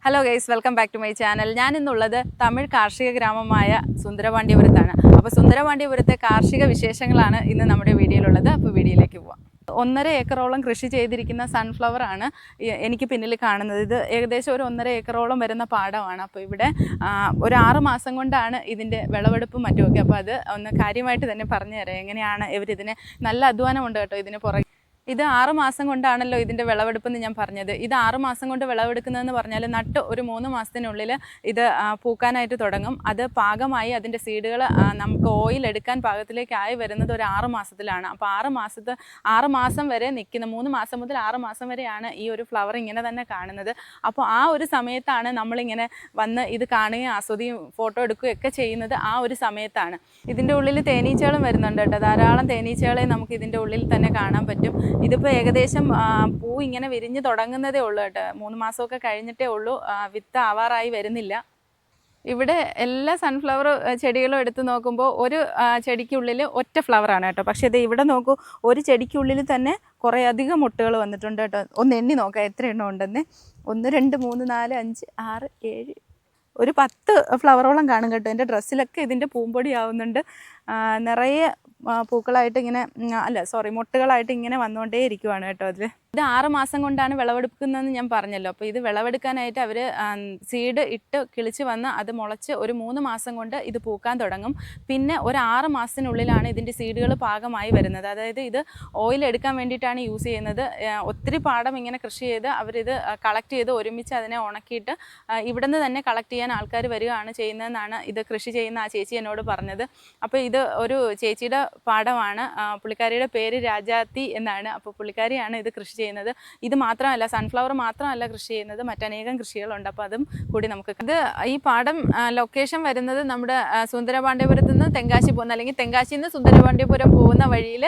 Hello guys, welcome back to my channel. ഞാൻ ഇന്നുള്ളത് തമിഴ് കാർഷിക ഗ്രാമമായ സുന്ദരപാണ്ഡ്യപുരത്താണ്. അപ്പോൾ സുന്ദരപാണ്ഡ്യപുരത്തെ കാർഷിക വിശേഷങ്ങളാണ് ഇന്ന് നമ്മുടെ വീഡിയോയിലുള്ളത്. അപ്പോൾ വീഡിയോയിലേക്ക് പോവാം. 1.5 ഏക്കറോളം കൃഷി ചെയ്തിരിക്കുന്ന സൺഫ്ലവർ ആണ് എനിക്ക് പിന്നിൽ കാണുന്നത്. ഇത് ഏകദേശം ഒരു 1.5 ഏക്കറോളം വരുന്ന പാടമാണ്. അപ്പോൾ ഇവിടെ ഒരു 6 മാസം കൊണ്ടാണ് ഇതിൻ്റെ വിളവെടുപ്പും മറ്റുമൊക്കെ. അപ്പോൾ അത് ഒന്ന് കാര്യമായിട്ട് തന്നെ പറഞ്ഞു തരാം. എങ്ങനെയാണ് ഇവരിതിന് നല്ല അധ്വാനമുണ്ട് കേട്ടോ ഇതിന് പുറകെ. ഇത് 6 മാസം കൊണ്ടാണല്ലോ ഇതിൻ്റെ വിളവെടുപ്പെന്ന് ഞാൻ പറഞ്ഞത്. ഇത് 6 മാസം കൊണ്ട് വിളവെടുക്കുന്നതെന്ന് പറഞ്ഞാൽ നട്ട് ഒരു 3 മാസത്തിനുള്ളിൽ ഇത് പൂക്കാനായിട്ട് തുടങ്ങും. അത് പാകമായി അതിൻ്റെ സീഡുകൾ നമുക്ക് ഓയിൽ എടുക്കാൻ പാകത്തിലേക്കായി വരുന്നത് ഒരു 6 മാസത്തിലാണ്. അപ്പോൾ 6 മാസം വരെ നിൽക്കുന്ന 3 മാസം മുതൽ 6 മാസം വരെയാണ് ഈ ഒരു ഫ്ലവർ ഇങ്ങനെ തന്നെ കാണുന്നത്. അപ്പോൾ ആ ഒരു സമയത്താണ് നമ്മളിങ്ങനെ വന്ന് ഇത് കാണുകയും ആസ്വദിക്കുകയും ഫോട്ടോ എടുക്കുകയും ഒക്കെ ചെയ്യുന്നത്. ആ ഒരു സമയത്താണ്. ഇതിൻ്റെ ഉള്ളിൽ തേനീച്ചകളും വരുന്നുണ്ട് കേട്ടോ. ധാരാളം തേനീച്ചകളെ നമുക്ക് ഇതിൻ്റെ ഉള്ളിൽ തന്നെ കാണാൻ പറ്റും. ഇതിപ്പോൾ ഏകദേശം പൂ ഇങ്ങനെ വിരിഞ്ഞ് തുടങ്ങുന്നതേ ഉള്ളൂ കേട്ടോ. 3 മാസമൊക്കെ കഴിഞ്ഞിട്ടേ ഉള്ളൂ. വിത്ത് ആവാറായി വരുന്നില്ല. ഇവിടെ എല്ലാ സൺഫ്ലവർ ചെടികളും എടുത്ത് നോക്കുമ്പോൾ ഒരു ചെടിക്കുള്ളിൽ ഒറ്റ ഫ്ലവറാണ് കേട്ടോ. പക്ഷേ ഇത് ഇവിടെ നോക്കൂ, ഒരു ചെടിക്കുള്ളിൽ തന്നെ കുറേ അധികം മുട്ടുകൾ വന്നിട്ടുണ്ട് കേട്ടോ. ഒന്ന് എണ്ണി നോക്കാം എത്ര എണ്ണം ഉണ്ടെന്ന്. 1 2 3 4 5 6 7 ഒരു 10 ഫ്ലവറോളം കാണും കേട്ടോ. എൻ്റെ ഡ്രസ്സിലൊക്കെ ഇതിൻ്റെ പൂമ്പൊടി ആവുന്നുണ്ട്. നിറയെ പൂക്കളായിട്ട് ഇങ്ങനെ മുട്ടുകളായിട്ട് ഇങ്ങനെ വന്നുകൊണ്ടേ ഇരിക്കുവാണ് കേട്ടോ. അതിൽ ഇത് 6 മാസം കൊണ്ടാണ് വിളവെടുക്കുന്നതെന്ന് ഞാൻ പറഞ്ഞല്ലോ. അപ്പോൾ ഇത് വിളവെടുക്കാനായിട്ട് അവർ സീഡ് ഇട്ട് കിളിച്ച് വന്ന് അത് മുളച്ച് ഒരു 3 മാസം കൊണ്ട് ഇത് പൂക്കാൻ തുടങ്ങും. പിന്നെ ഒരു 6 മാസത്തിനുള്ളിലാണ് ഇതിൻ്റെ സീഡുകൾ പാകമായി വരുന്നത്. അതായത് ഇത് ഓയിൽ എടുക്കാൻ വേണ്ടിയിട്ടാണ് യൂസ് ചെയ്യുന്നത്. ഒത്തിരി പാടം ഇങ്ങനെ കൃഷി ചെയ്ത് അവരിത് കളക്ട് ചെയ്ത് ഒരുമിച്ച് അതിനെ ഉണക്കിയിട്ട് ഇവിടെ നിന്ന് തന്നെ കളക്ട് ചെയ്യാൻ ആൾക്കാർ വരികയാണ് ചെയ്യുന്നതെന്നാണ് ഇത് കൃഷി ചെയ്യുന്ന ആ ചേച്ചി എന്നോട് പറഞ്ഞത്. അപ്പോൾ ഇത് ഒരു ചേച്ചിയുടെ പാടമാണ്. പുള്ളിക്കാരിയുടെ പേര് രാജാത്തി എന്നാണ്. അപ്പോൾ പുള്ളിക്കാരിയാണ് ഇത് കൃഷി ചെയ്യുന്നത്. ഇത് മാത്രമല്ല, സൺഫ്ലവർ മാത്രമല്ല കൃഷി ചെയ്യുന്നത്, മറ്റനേകം കൃഷികളുണ്ട്. അപ്പോൾ അതും കൂടി നമുക്ക് ഈ പാടം ലൊക്കേഷൻ വരുന്നത് നമ്മുടെ സുന്ദരപാണ്ഡ്യപുരത്ത് നിന്ന് തെങ്കാശി പോകുന്ന, അല്ലെങ്കിൽ തെങ്കാശിയിൽ നിന്ന് സുന്ദരപാണ്ഡ്യപുരം പോകുന്ന വഴിയിൽ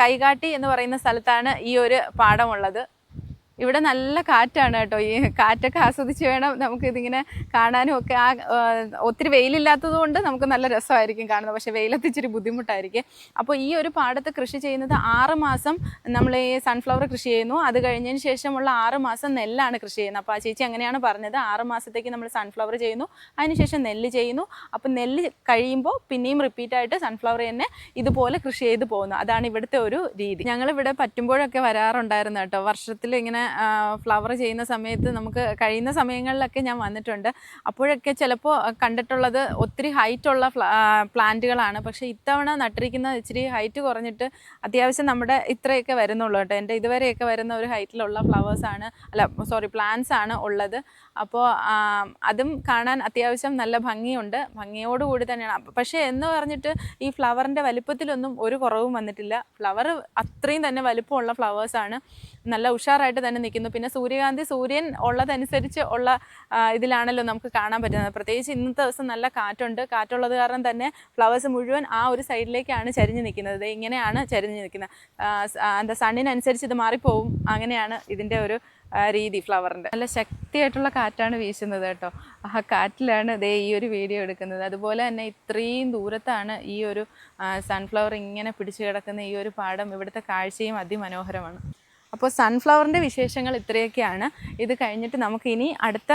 കൈകാട്ടി എന്ന് പറയുന്ന സ്ഥലത്താണ് ഈ ഒരു പാടമുള്ളത്. ഇവിടെ നല്ല കാറ്റാണ് കേട്ടോ. ഈ കാറ്റൊക്കെ ആസ്വദിച്ച് വേണം നമുക്കിതിങ്ങനെ കാണാനും ഒക്കെ. ഒത്തിരി വെയിലില്ലാത്തത് കൊണ്ട് നമുക്ക് നല്ല രസമായിരിക്കും കാണുന്നത്. പക്ഷേ വെയിലത്ത് ഇച്ചിരി ബുദ്ധിമുട്ടായിരിക്കും. അപ്പോൾ ഈ ഒരു പാടത്ത് കൃഷി ചെയ്യുന്നത് 6 മാസം നമ്മൾ ഈ സൺഫ്ലവർ കൃഷി ചെയ്യുന്നു. അത് കഴിഞ്ഞതിന് ശേഷമുള്ള 6 മാസം നെല്ലാണ് കൃഷി ചെയ്യുന്നത്. അപ്പോൾ ആ ചേച്ചി അങ്ങനെയാണ് പറഞ്ഞത്. 6 മാസത്തേക്ക് നമ്മൾ സൺഫ്ലവർ ചെയ്യുന്നു, അതിനുശേഷം നെല്ല് ചെയ്യുന്നു. അപ്പോൾ നെല്ല് കഴിയുമ്പോൾ പിന്നെയും റിപ്പീറ്റായിട്ട് സൺഫ്ലവർ തന്നെ ഇതുപോലെ കൃഷി ചെയ്ത് പോകുന്നു. അതാണ് ഇവിടുത്തെ ഒരു രീതി. ഞങ്ങളിവിടെ പറ്റുമ്പോഴൊക്കെ വരാറുണ്ടായിരുന്നു കേട്ടോ. വർഷത്തിൽ ഇങ്ങനെ ഫ്ലവർ ചെയ്യുന്ന സമയത്ത് നമുക്ക് കഴിയുന്ന സമയങ്ങളിലൊക്കെ ഞാൻ വന്നിട്ടുണ്ട്. അപ്പോഴൊക്കെ ചിലപ്പോൾ കണ്ടിട്ടുള്ളത് ഒത്തിരി ഹൈറ്റുള്ള പ്ലാന്റുകളാണ്. പക്ഷേ ഇത്തവണ നട്ടിരിക്കുന്നത് ഇച്ചിരി ഹൈറ്റ് കുറഞ്ഞിട്ട് അത്യാവശ്യം നമ്മുടെ ഇത്രയൊക്കെ വരുന്നുള്ളൂ കേട്ടോ. എൻ്റെ ഇതുവരെയൊക്കെ വരുന്ന ഒരു ഹൈറ്റിലുള്ള പ്ലാന്റ്സ് ആണ് ഉള്ളത്. അപ്പോൾ അതും കാണാൻ അത്യാവശ്യം നല്ല ഭംഗിയുണ്ട്. ഭംഗിയോടുകൂടി തന്നെയാണ്. പക്ഷേ എന്ന് പറഞ്ഞിട്ട് ഈ ഫ്ലവറിൻ്റെ വലിപ്പത്തിലൊന്നും ഒരു കുറവും വന്നിട്ടില്ല. ഫ്ലവർ അത്രയും തന്നെ വലിപ്പമുള്ള ഫ്ലവേഴ്സാണ്. നല്ല ഉഷാറായിട്ട് തന്നെ നിൽക്കുന്നു. പിന്നെ സൂര്യൻ ഉള്ളതനുസരിച്ച് ഉള്ള ഇതിലാണല്ലോ നമുക്ക് കാണാൻ പറ്റുന്നത്. പ്രത്യേകിച്ച് ഇന്നത്തെ ദിവസം നല്ല കാറ്റുള്ളത് കാരണം തന്നെ ഫ്ലവേഴ്സ് മുഴുവൻ ആ ഒരു സൈഡിലേക്കാണ് ചരിഞ്ഞ് നിൽക്കുന്നത്. ഇങ്ങനെയാണ് ചരിഞ്ഞ് നിൽക്കുന്നത്. സണ്ണിനനുസരിച്ച് ഇത് മാറിപ്പോവും. അങ്ങനെയാണ് ഇതിൻ്റെ ഒരു രീതി. ഫ്ലവറിൻ്റെ നല്ല ശക്തിയായിട്ടുള്ള കാറ്റാണ് വീശുന്നത് കേട്ടോ. ആ കാറ്റിലാണ് ഈ ഒരു വീഡിയോ എടുക്കുന്നത്. അതുപോലെ തന്നെ ഇത്രയും ദൂരത്താണ് ഈ ഒരു സൺഫ്ലവർ ഇങ്ങനെ പിടിച്ചു കിടക്കുന്ന ഈ ഒരു പാടം. ഇവിടുത്തെ കാഴ്ചയും അതിമനോഹരമാണ്. അപ്പോൾ സൺഫ്ലവറിൻ്റെ വിശേഷങ്ങൾ ഇത്രയൊക്കെയാണ്. ഇത് കഴിഞ്ഞിട്ട് നമുക്കിനി അടുത്ത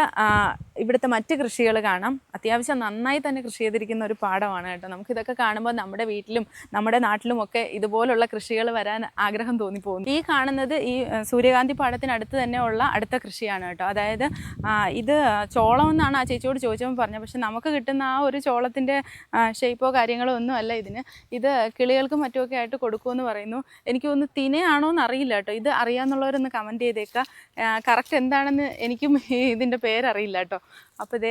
ഇവിടുത്തെ മറ്റ് കൃഷികൾ കാണാം. അത്യാവശ്യം നന്നായി തന്നെ കൃഷി ചെയ്തിരിക്കുന്ന ഒരു പാടമാണ് കേട്ടോ. നമുക്കിതൊക്കെ കാണുമ്പോൾ നമ്മുടെ വീട്ടിലും നമ്മുടെ നാട്ടിലുമൊക്കെ ഇതുപോലുള്ള കൃഷികൾ വരാൻ ആഗ്രഹം തോന്നിപ്പോകുന്നു. ഈ കാണുന്നത് ഈ സൂര്യകാന്തി പാടത്തിനടുത്ത് തന്നെ ഉള്ള അടുത്ത കൃഷിയാണ് കേട്ടോ. അതായത് ഇത് ചോളം എന്നാണ് ആ ചേച്ചിയോട് ചോദിച്ചപ്പോൾ പറഞ്ഞത്. പക്ഷെ നമുക്ക് കിട്ടുന്ന ആ ഒരു ചോളത്തിൻ്റെ ഷേപ്പോ കാര്യങ്ങളോ ഒന്നും അല്ല ഇതിന്. ഇത് കിളികൾക്കും മറ്റുമൊക്കെ ആയിട്ട് കൊടുക്കുമെന്ന് പറയുന്നു. എനിക്ക് തോന്നുന്നു തിനയാണോ എന്ന് അറിയില്ല കേട്ടോ. ഇത് അറിയാമെന്നുള്ളവരൊന്ന് കമൻറ്റ് ചെയ്തേക്കുക. കറക്റ്റ് എന്താണെന്ന് എനിക്കും ഇതിൻ്റെ പേരറിയില്ല കേട്ടോ. അപ്പോൾ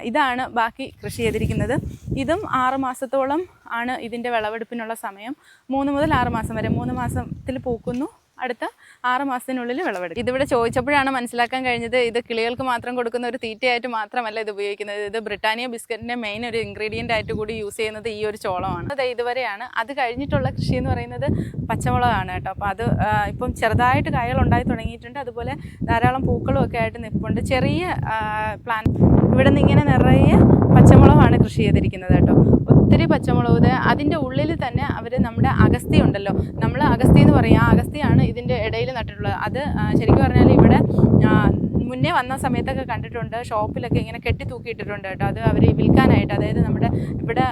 ഇതാണ് ബാക്കി കൃഷി ചെയ്തിരിക്കുന്നത്. ഇതും 6 മാസത്തോളം ആണ് ഇതിൻ്റെ വിളവെടുപ്പിനുള്ള സമയം. 3 മുതൽ 6 മാസം വരെ. 3 മാസത്തിൽ പൂക്കുന്നു, അടുത്ത 6 മാസത്തിനുള്ളിൽ വിളവെടുക്കും. ഇതിവിടെ ചോദിച്ചപ്പോഴാണ് മനസ്സിലാക്കാൻ കഴിഞ്ഞത് ഇത് കിളികൾക്ക് മാത്രം കൊടുക്കുന്ന ഒരു തീറ്റയായിട്ട് മാത്രമല്ല ഇത് ഉപയോഗിക്കുന്നത്. ഇത് ബ്രിട്ടാനിയ ബിസ്ക്കറ്റിൻ്റെ മെയിൻ ഒരു ഇൻഗ്രീഡിയൻ്റ് ആയിട്ട് കൂടി യൂസ് ചെയ്യുന്നത് ഈ ഒരു ചോളമാണ്. അത് ഇതുവരെയാണ്. അത് കഴിഞ്ഞിട്ടുള്ള കൃഷി എന്ന് പറയുന്നത് പച്ചമുളകാണ് കേട്ടോ. അപ്പോൾ അത് ഇപ്പം ചെറുതായിട്ട് കായകൾ ഉണ്ടായി തുടങ്ങിയിട്ടുണ്ട്. അതുപോലെ ധാരാളം പൂക്കളും ഒക്കെ ആയിട്ട് നിൽപ്പുണ്ട്. ചെറിയ പ്ലാന്റ് ഇവിടെ നിന്ന് ഇങ്ങനെ നിറയെ പച്ചമുളകാണ് കൃഷി ചെയ്തിരിക്കുന്നത് കേട്ടോ. ഒത്തിരി പച്ചമുളക്. അതിൻ്റെ ഉള്ളിൽ തന്നെ അവർ നമ്മുടെ അഗസ്തി ഉണ്ടല്ലോ, നമ്മൾ അഗസ്തി എന്ന് പറയും. ആ അഗസ്തിയാണ് ഇതിൻ്റെ ഇടയിൽ നട്ടിട്ടുള്ളത്. അത് ശരിക്കും പറഞ്ഞാൽ ഇവിടെ മുന്നേ വന്ന സമയത്തൊക്കെ കണ്ടിട്ടുണ്ട്, ഷോപ്പിലൊക്കെ ഇങ്ങനെ കെട്ടി തൂക്കിയിട്ടിട്ടുണ്ട് കേട്ടോ. അത് അവർ വിൽക്കാനായിട്ട്, അതായത് നമ്മുടെ ഇവിടെ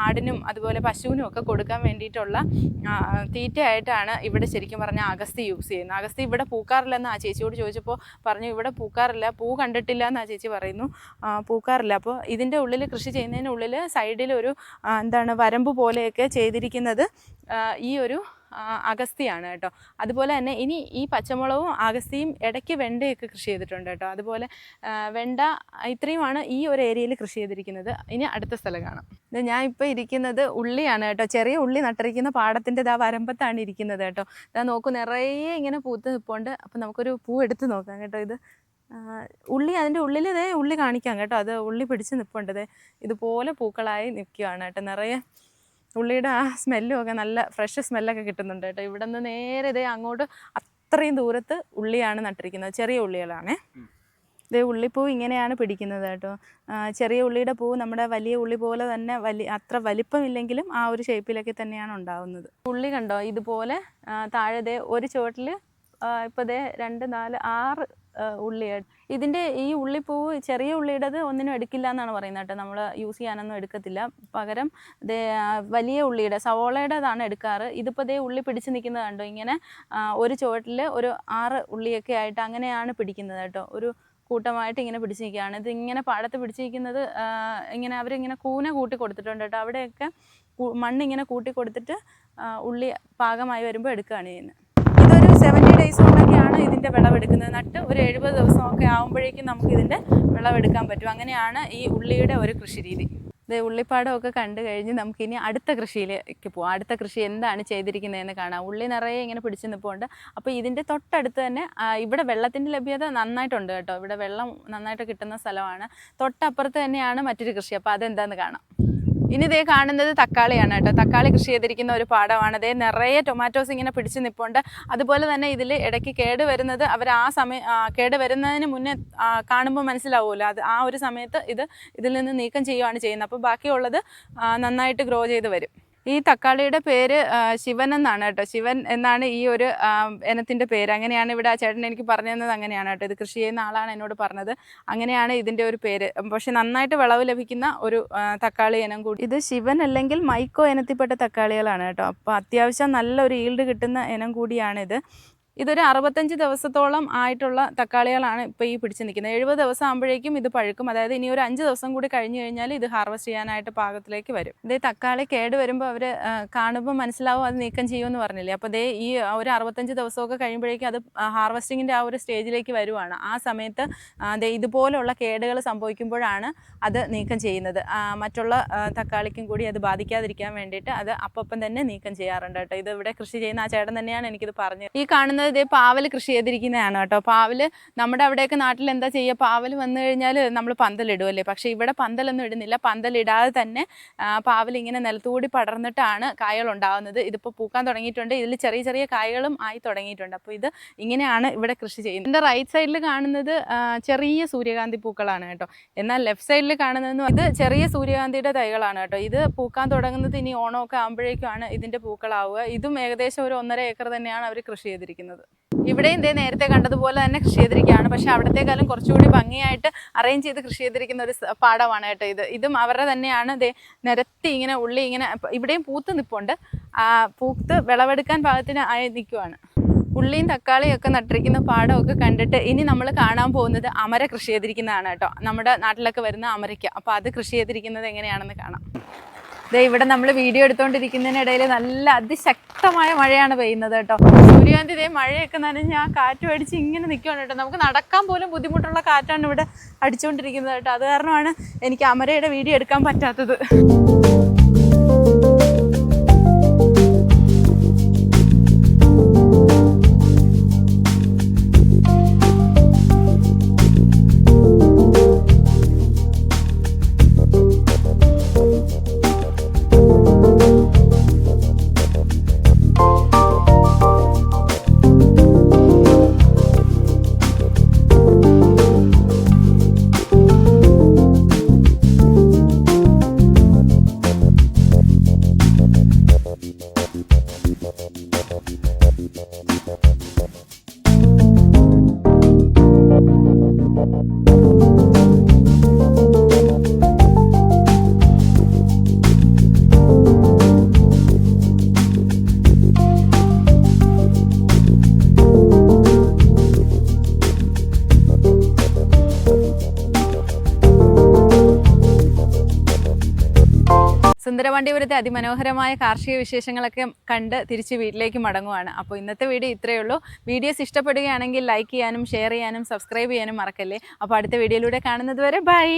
ആടിനും അതുപോലെ പശുവിനും ഒക്കെ കൊടുക്കാൻ വേണ്ടിയിട്ടുള്ള തീറ്റയായിട്ടാണ് ഇവിടെ ശരിക്കും പറഞ്ഞാൽ അഗസ്തി യൂസ് ചെയ്യുന്നത്. അഗസ്തി ഇവിടെ പൂക്കാറില്ലെന്ന് ആ ചേച്ചിയോട് ചോദിച്ചപ്പോൾ പറഞ്ഞു ഇവിടെ പൂക്കാറില്ല, പൂ കണ്ടിട്ടില്ല എന്ന് ആ ചേച്ചി പറയുന്നു, പൂക്കാറില്ല. അപ്പോൾ ഇതിൻ്റെ ഉള്ളിൽ കൃഷി ചെയ്യുന്നതിനുള്ളിൽ സൈഡിൽ ഒരു എന്താണ് വരമ്പ് പോലെയൊക്കെ ചെയ്തിരിക്കുന്നത് ഈ ഒരു അഗസ്തിയാണ് കേട്ടോ. അതുപോലെ തന്നെ ഇനി ഈ പച്ചമുളകും അഗസ്തിയും ഇടയ്ക്ക് വെണ്ടയൊക്കെ കൃഷി ചെയ്തിട്ടുണ്ട് കേട്ടോ. അതുപോലെ വെണ്ട ഇത്രയുമാണ് ഈ ഒരു ഏരിയയിൽ കൃഷി ചെയ്തിരിക്കുന്നത്. ഇനി അടുത്ത സ്ഥലം കാണാം. ഇത് ഞാൻ ഇപ്പോൾ ഇരിക്കുന്നത് ഉള്ളിയാണ് കേട്ടോ. ചെറിയ ഉള്ളി നട്ടിരിക്കുന്ന പാടത്തിൻ്റെ വരമ്പത്താണ് ഇരിക്കുന്നത് കേട്ടോ. ഇതാ നോക്കൂ, നിറയെ ഇങ്ങനെ പൂത്ത് നിൽപ്പുണ്ട്. അപ്പോൾ നമുക്കൊരു പൂ എടുത്ത് നോക്കാം കേട്ടോ. ഇത് ഉള്ളി, അതിൻ്റെ ഉള്ളിൽ ഇതേ ഉള്ളി കാണിക്കാം കേട്ടോ. അത് ഉള്ളി പിടിച്ച് നിൽപ്പുണ്ട്. ഇതുപോലെ പൂക്കളായി നിൽക്കുകയാണ് കേട്ടോ. നിറയെ ഉള്ളിയുടെ ആ സ്മെല്ലും ഒക്കെ നല്ല ഫ്രഷ് സ്മെല്ലൊക്കെ കിട്ടുന്നുണ്ട് കേട്ടോ. ഇവിടെ നിന്ന് നേരെ ഇതേ അങ്ങോട്ട് അത്രയും ദൂരത്ത് ഉള്ളിയാണ് നട്ടിരിക്കുന്നത്. ചെറിയ ഉള്ളികളാണേ. ഇതേ ഉള്ളിപ്പൂ ഇങ്ങനെയാണ് പിടിക്കുന്നത് കേട്ടോ. ചെറിയ ഉള്ളിയുടെ പൂ നമ്മുടെ വലിയ ഉള്ളി പോലെ തന്നെ അത്ര വലിപ്പമില്ലെങ്കിലും ആ ഒരു ഷേപ്പിലൊക്കെ തന്നെയാണ് ഉണ്ടാവുന്നത്. ഉള്ളി കണ്ടോ, ഇതുപോലെ താഴെ ഒരു ചുവട്ടിൽ ഇപ്പോൾ 2, 4, 6 ഉള്ളിയാണ്. ഇതിൻ്റെ ഈ ഉള്ളിപ്പൂവ് ചെറിയ ഉള്ളിയുടേത് ഒന്നിനും എടുക്കില്ല എന്നാണ് പറയുന്നത് കേട്ടോ. നമ്മൾ യൂസ് ചെയ്യാനൊന്നും എടുക്കത്തില്ല. പകരം വലിയ ഉള്ളിയുടെ സവോളയുടേതാണ് എടുക്കാറ്. ഇതിപ്പോൾ ഉള്ളി പിടിച്ച് നിൽക്കുന്നത് കണ്ടോ. ഇങ്ങനെ ഒരു ചുവട്ടിൽ ഒരു 6 ഉള്ളിയൊക്കെ ആയിട്ട് അങ്ങനെയാണ് പിടിക്കുന്നത് കേട്ടോ. ഒരു കൂട്ടമായിട്ട് ഇങ്ങനെ പിടിച്ച് നിൽക്കുകയാണ്. ഇതിങ്ങനെ പാടത്ത് പിടിച്ച് നിൽക്കുന്നത് ഇങ്ങനെ അവരിങ്ങനെ കൂന കൂട്ടി കൊടുത്തിട്ടുണ്ട് കേട്ടോ. അവിടെയൊക്കെ മണ്ണിങ്ങനെ കൂട്ടി കൊടുത്തിട്ട് ഉള്ളി പാകമായി വരുമ്പോൾ എടുക്കുകയാണ് ചെയ്യുന്നത്. ഇതൊരു 70 ഡേയ്സ് കൊണ്ടൊക്കെയാണ് ഇതിൻ്റെ വിളവെടുക്കുന്നത്. നട്ട് ഒരു 70 ദിവസമൊക്കെ ആകുമ്പോഴേക്കും നമുക്ക് ഇതിൻ്റെ വിളവെടുക്കാൻ പറ്റും. അങ്ങനെയാണ് ഈ ഉള്ളിയുടെ ഒരു കൃഷി രീതി. ഇത് ഉള്ളിപ്പാടമൊക്കെ കണ്ടു കഴിഞ്ഞ് നമുക്കിനി അടുത്ത കൃഷിയിലേക്ക് പോകാം. അടുത്ത കൃഷി എന്താണ് ചെയ്തിരിക്കുന്നതെന്ന് കാണാം. ഉള്ളി നിറയെ ഇങ്ങനെ പിടിച്ച് നിൽപ്പുണ്ട്. അപ്പോൾ ഇതിൻ്റെ തൊട്ടടുത്ത് തന്നെ ഇവിടെ വെള്ളത്തിൻ്റെ ലഭ്യത നന്നായിട്ടുണ്ട് കേട്ടോ. ഇവിടെ വെള്ളം നന്നായിട്ട് കിട്ടുന്ന സ്ഥലമാണ്. തൊട്ടപ്പുറത്ത് തന്നെയാണ് മറ്റൊരു കൃഷി. അപ്പോൾ അതെന്താണെന്ന് കാണാം. ഇനി ദേ കാണുന്നത് തക്കാളിയാണ് കേട്ടോ. തക്കാളി കൃഷി ചെയ്തിരിക്കുന്ന ഒരു പാടമാണ്. ദേ നിറയെ ടൊമാറ്റോസ് ഇങ്ങനെ പിടിച്ച് നിൽപ്പുണ്ട്. അതുപോലെ തന്നെ ഇതിൽ ഇടയ്ക്ക് കേട് വരുന്നത് അവർ ആ സമയം കേട് വരുന്നതിന് മുന്നേ കാണുമ്പോൾ മനസ്സിലാവുമല്ലോ. അത് ആ ഒരു സമയത്ത് ഇതിൽ നിന്ന് നീക്കം ചെയ്യുകയാണ് ചെയ്യുന്നത്. അപ്പോൾ ബാക്കിയുള്ളത് നന്നായിട്ട് ഗ്രോ ചെയ്ത് വരും. ഈ തക്കാളിയുടെ പേര് ശിവൻ എന്നാണ് കേട്ടോ. ശിവൻ എന്നാണ് ഈ ഒരു ഇനത്തിൻ്റെ പേര്. അങ്ങനെയാണ് ഇവിടെ ആ ചേട്ടൻ എനിക്ക് പറഞ്ഞു തന്നത്. അങ്ങനെയാണ് കേട്ടോ. ഇത് കൃഷി ചെയ്യുന്ന ആളാണ് എന്നോട് പറഞ്ഞത്. അങ്ങനെയാണ് ഇതിൻ്റെ ഒരു പേര്. പക്ഷെ നന്നായിട്ട് വിളവ് ലഭിക്കുന്ന ഒരു തക്കാളി ഇനം കൂടി. ഇത് ശിവൻ അല്ലെങ്കിൽ മൈക്കോ ഇനത്തിൽപ്പെട്ട തക്കാളികളാണ് കേട്ടോ. അപ്പോൾ അത്യാവശ്യം നല്ലൊരു ഈൽഡ് കിട്ടുന്ന ഇനം കൂടിയാണിത്. ഇതൊരു 65 ദിവസത്തോളം ആയിട്ടുള്ള തക്കാളികളാണ് ഇപ്പോൾ ഈ പിടിച്ച് നിൽക്കുന്നത്. 70 ദിവസം ആകുമ്പോഴേക്കും ഇത് പഴുക്കും. അതായത് ഇനി ഒരു 5 ദിവസം കൂടി കഴിഞ്ഞ് കഴിഞ്ഞാൽ ഇത് ഹാർവസ്റ്റ് ചെയ്യാനായിട്ട് പാകത്തിലേക്ക് വരും. ഇതേ തക്കാളി കേട് വരുമ്പോൾ അവർ കാണുമ്പോൾ മനസ്സിലാവും അത് നീക്കം ചെയ്യുമെന്ന് പറഞ്ഞില്ലേ. അപ്പോൾ ഈ ഒരു 65 ദിവസമൊക്കെ കഴിയുമ്പോഴേക്കും അത് ഹാർവസ്റ്റിങ്ങിൻ്റെ ആ ഒരു സ്റ്റേജിലേക്ക് വരുവാണ്. ആ സമയത്ത് ഇതുപോലുള്ള കേടുകൾ സംഭവിക്കുമ്പോഴാണ് അത് നീക്കം ചെയ്യുന്നത്. മറ്റുള്ള തക്കാളിക്കും കൂടി അത് ബാധിക്കാതിരിക്കാൻ വേണ്ടിയിട്ട് അത് അപ്പം തന്നെ നീക്കം ചെയ്യാറുണ്ട് കേട്ടോ. ഇത് ഇവിടെ കൃഷി ചെയ്യുന്ന ആ ചേട്ടൻ തന്നെയാണ് എനിക്കിത് പറഞ്ഞത്. ഈ കാണുന്നത് പാവൽ കൃഷി ചെയ്തിരിക്കുന്നതാണ് കേട്ടോ. പാവൽ നമ്മുടെ അവിടെയൊക്കെ നാട്ടിൽ എന്താ ചെയ്യുക, പാവൽ വന്നു കഴിഞ്ഞാൽ നമ്മൾ പന്തലിടുമല്ലേ. പക്ഷേ ഇവിടെ പന്തലൊന്നും ഇടുന്നില്ല. പന്തലിടാതെ തന്നെ പാവൽ ഇങ്ങനെ നിലത്തുകൂടി പടർന്നിട്ടാണ് കായകൾ ഉണ്ടാകുന്നത്. ഇതിപ്പോൾ പൂക്കാൻ തുടങ്ങിയിട്ടുണ്ട്. ഇതിൽ ചെറിയ ചെറിയ കായകളും ആയി തുടങ്ങിയിട്ടുണ്ട്. അപ്പോൾ ഇത് ഇങ്ങനെയാണ് ഇവിടെ കൃഷി ചെയ്യുന്നത്. ഇതിൻ്റെ റൈറ്റ് സൈഡിൽ കാണുന്നത് ചെറിയ സൂര്യകാന്തി പൂക്കളാണ് കേട്ടോ. എന്നാൽ ലെഫ്റ്റ് സൈഡിൽ കാണുന്നതെന്ന് ഇത് ചെറിയ സൂര്യകാന്തിയുടെ തൈകളാണ് കേട്ടോ. ഇത് പൂക്കാൻ തുടങ്ങുന്നത് ഇനി ഓണമൊക്കെ ആകുമ്പോഴേക്കുമാണ് ഇതിൻ്റെ പൂക്കളാവുക. ഇതും ഏകദേശം ഒരു 1.5 ഏക്കർ തന്നെയാണ് അവർ കൃഷി ചെയ്തിരിക്കുന്നത്. ഇവിടെയും നേരത്തെ കണ്ടതുപോലെ തന്നെ കൃഷി ചെയ്തിരിക്കുകയാണ്. പക്ഷേ അവിടത്തേക്കാളും കുറച്ചുകൂടി ഭംഗിയായിട്ട് അറേഞ്ച് ചെയ്ത് കൃഷി ചെയ്തിരിക്കുന്ന ഒരു പാടമാണ് കേട്ടോ ഇത്. ഇതും അവരുടെ തന്നെയാണ്. നിരത്തി ഇങ്ങനെ ഉള്ളി ഇങ്ങനെ ഇവിടെയും പൂത്ത് നിൽപ്പുണ്ട്. പൂത്ത് വിളവെടുക്കാൻ പാകത്തിന് ആയി നിൽക്കുവാണ്. ഉള്ളിയും തക്കാളിയും ഒക്കെ നട്ടിരിക്കുന്ന പാടമൊക്കെ കണ്ടിട്ട് ഇനി നമ്മൾ കാണാൻ പോകുന്നത് അമര കൃഷി ചെയ്തിരിക്കുന്നതാണ് കേട്ടോ. നമ്മുടെ നാട്ടിലൊക്കെ വരുന്ന അമരയ്ക്ക. അപ്പോൾ അത് കൃഷി ചെയ്തിരിക്കുന്നത് എങ്ങനെയാണെന്ന് കാണാം. ഇവിടെ നമ്മൾ വീഡിയോ എടുത്തുകൊണ്ടിരിക്കുന്നതിനിടയിൽ നല്ല അതിശക്തമായ മഴയാണ് പെയ്യുന്നത് കേട്ടോ. സൂര്യകാന്തി മഴയൊക്കെ നനഞ്ഞ് ആ കാറ്റ് അടിച്ച് ഇങ്ങനെ നിൽക്കുകയാണ് കേട്ടോ. നമുക്ക് നടക്കാൻ പോലും ബുദ്ധിമുട്ടുള്ള കാറ്റാണ് ഇവിടെ അടിച്ചുകൊണ്ടിരിക്കുന്നത് കേട്ടോ. അത് കാരണമാണ് എനിക്ക് അമരയുടെ വീഡിയോ എടുക്കാൻ പറ്റാത്തത്. സുന്ദരപാണ്ഡ്യപുരത്തെ അതിമനോഹരമായ കാർഷിക വിശേഷങ്ങളൊക്കെ കണ്ട് തിരിച്ച് വീട്ടിലേക്ക് മടങ്ങുവാണ്. അപ്പോൾ ഇന്നത്തെ വീഡിയോ ഇത്രയേ ഉള്ളൂ. വീഡിയോസ് ഇഷ്ടപ്പെടുകയാണെങ്കിൽ ലൈക്ക് ചെയ്യാനും ഷെയർ ചെയ്യാനും സബ്സ്ക്രൈബ് ചെയ്യാനും മറക്കല്ലേ. അപ്പോൾ അടുത്ത വീഡിയോയിലൂടെ കാണുന്നത് വരെ ബൈ.